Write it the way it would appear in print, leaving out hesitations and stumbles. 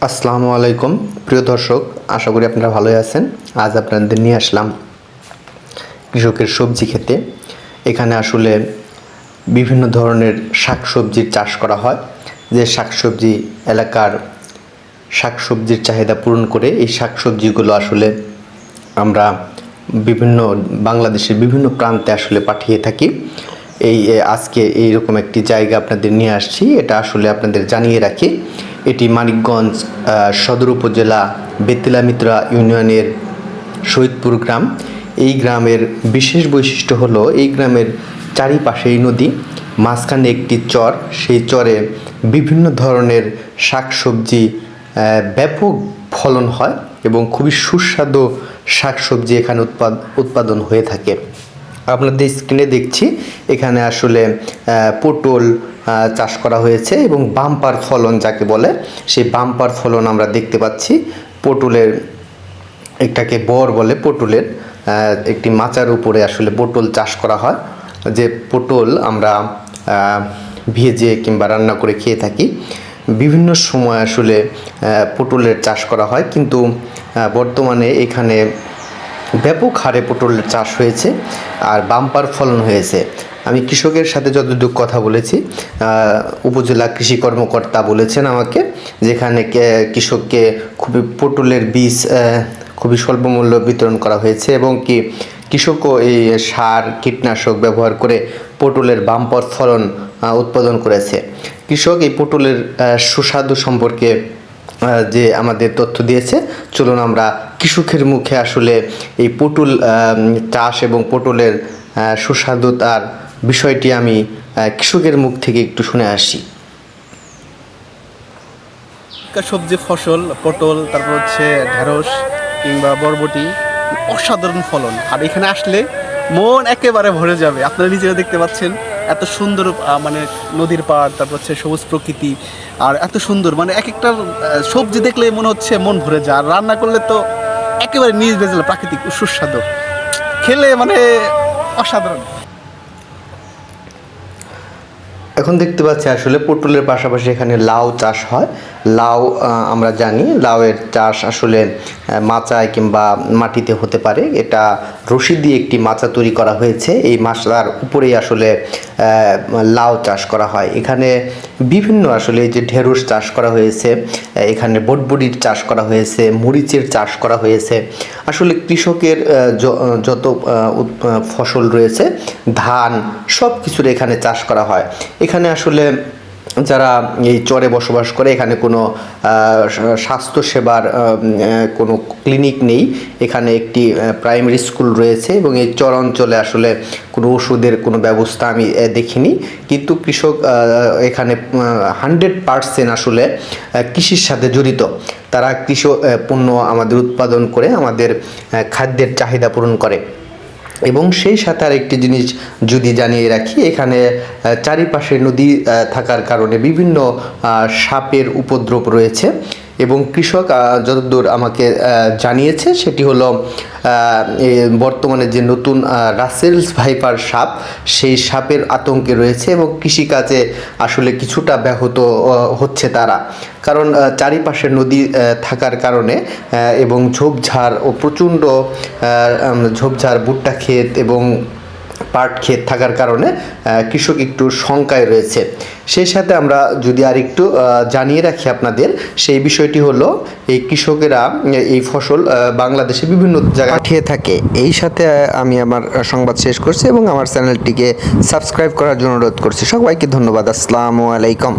আসসালামু আলাইকুম প্রিয় দর্শক, আশা করি আপনারা ভালোই আছেন। আজ আপনাদের নিয়ে আসলাম কৃষকের সবজি খেতে। এখানে আসলে বিভিন্ন ধরনের শাকসবজির চাষ করা হয়, যে শাকসবজি এলাকার শাকসবজির চাহিদা পূরণ করে। এই শাকসবজিগুলো আসলে আমরা বিভিন্ন বাংলাদেশের বিভিন্ন প্রান্তে আসলে পাঠিয়ে থাকি। আজকে এইরকম একটি জায়গা আপনাদের নিয়ে আসছি। এটা আসলে আপনাদের জানিয়ে রাখি, এটি মানিকগঞ্জ সদর উপজেলা বেতিলামিত্রা ইউনিয়নের শহীদপুর গ্রাম। এই গ্রামের বিশেষ বৈশিষ্ট্য হলো এই গ্রামের চারিপাশেই নদী, মাঝখানে একটি চর। সেই চরে বিভিন্ন ধরনের শাকসবজি ব্যাপক ফলন হয় এবং খুবই সুস্বাদু শাকসবজি এখানে উৎপাদন হয়ে থাকে। আপনাদের স্ক্রিনে দেখছি এখানে আসলে পটল চাষ করা হয়েছে এবং বাম্পার ফলন যাকে বলে, সেই বাম্পার ফলন আমরা দেখতে পাচ্ছি। পটলের একটাকে বর বলে, পটলের একটি মাচার উপরে আসলে পটল চাষ করা হয়। যে পটল আমরা ভেজে কিংবা রান্না করে খেয়ে থাকি। বিভিন্ন সময় আসলে পটলের চাষ করা হয়, কিন্তু বর্তমানে এখানে ব্যাপক হারে পটলের চাষ হয়েছে আর বাম্পার ফলন হয়েছে। আমি কৃষকের সাথে যতটুকু কথা বলেছি, উপজেলা কৃষি কর্মকর্তা বলেছেন আমাকে, যেখানে কৃষককে খুবই পটলের বীজ খুবই স্বল্প মূল্য বিতরণ করা হয়েছে এবং কি কৃষকও এই সার কীটনাশক ব্যবহার করে পটলের বাম্পার ফলন উৎপাদন করেছে। কৃষক এই পটলের সুস্বাদু সম্পর্কে যে আমাদের তথ্য দিয়েছে, চলুন আমরা কৃষকের মুখে আসলে এই পটল চাষ এবং পটলের সুস্বাদুতার বিষয়টি আমি কৃষকের মুখ থেকে একটু শুনে আসি। সবজি ফসল পটল, তারপর হচ্ছে ঢেঁড়স কিংবা বরবটি, অসাধারণ ফলন। আর এখানে আসলে মন একেবারে ভরে যাবে। আপনারা নিজেরা দেখতে পাচ্ছেন এত সুন্দর মানে নদীর পাড়, তারপর হচ্ছে সবুজ প্রকৃতি, আর এত সুন্দর মানে এক একটা সবজি দেখলে মনে হচ্ছে মন ভরে যায়। আর রান্না করলে তো একেবারে নিজ ভেজাল প্রাকৃতিক সুস্বাদু, খেলে মানে অসাধারণ। এখন দেখতে পাচ্ছি আসলে পটলের পাশাপাশি এখানে লাউ চাষ হয়। লাউ আমরা জানি লাউয়ের চাষ আসলে মাচায় কিংবা মাটিতে হতে পারে। এটা রশি দিয়ে একটি মাচা তৈরি করা হয়েছে, এই মাচার উপরেই আসলে লাউ চাষ করা হয়। এখানে বিভিন্ন আসলে এই যে ঢেঁড়স চাষ করা হয়েছে, এখানে বটবটির চাষ করা হয়েছে, মরিচের চাষ করা হয়েছে। আসলে কৃষকের যত ফসল রয়েছে, ধান, সব কিছুর এখানে চাষ করা হয়। এখানে আসলে যারা এই চরে বসবাস করে, এখানে কোনো স্বাস্থ্যসেবার কোনো ক্লিনিক নেই। এখানে একটি প্রাইমারি স্কুল রয়েছে এবং এই চর অঞ্চলে আসলে কোনো ওষুধের কোনো ব্যবস্থা আমি দেখিনি। কিন্তু কৃষক এখানে 100% আসলে কৃষির সাথে জড়িত। তারা কৃষি পণ্য আমাদের উৎপাদন করে আমাদের খাদ্যের চাহিদা পূরণ করে। এবং সেই সাথে আর একটি জিনিস যদি জানিয়ে রাখি, এখানে চারিপাশে নদী থাকার কারণে বিভিন্ন সাপের উপদ্রব রয়েছে এবং কৃষক যতদূর আমাকে জানিয়েছে সেটি হলো বর্তমানে যে নতুন রাসেলস ভাইপার সাপ, সেই সাপের আতঙ্কে রয়েছে এবং কৃষিকাজে আসলে কিছুটা ব্যাহত হচ্ছে তারা। কারণ চারিপাশে নদী থাকার কারণে এবং ঝোপঝাড় ও প্রচণ্ড ঝোপঝাড়, ভুট্টা ক্ষেত এবং পাট ক্ষেত থাকার কারণে কৃষক একটু শঙ্কায় রয়েছে। সেই সাথে আমরা যদি আর একটু জানিয়ে রাখি আপনাদের, সেই বিষয়টি হলো এই কৃষকেরা এই ফসল বাংলাদেশে বিভিন্ন জায়গায় পাঠিয়ে থাকে। এই সাথে আমি আমার সংবাদ শেষ করছি এবং আমার চ্যানেলটিকে সাবস্ক্রাইব করার জন্য অনুরোধ করছি। সবাইকে ধন্যবাদ। আসসালামু আলাইকুম।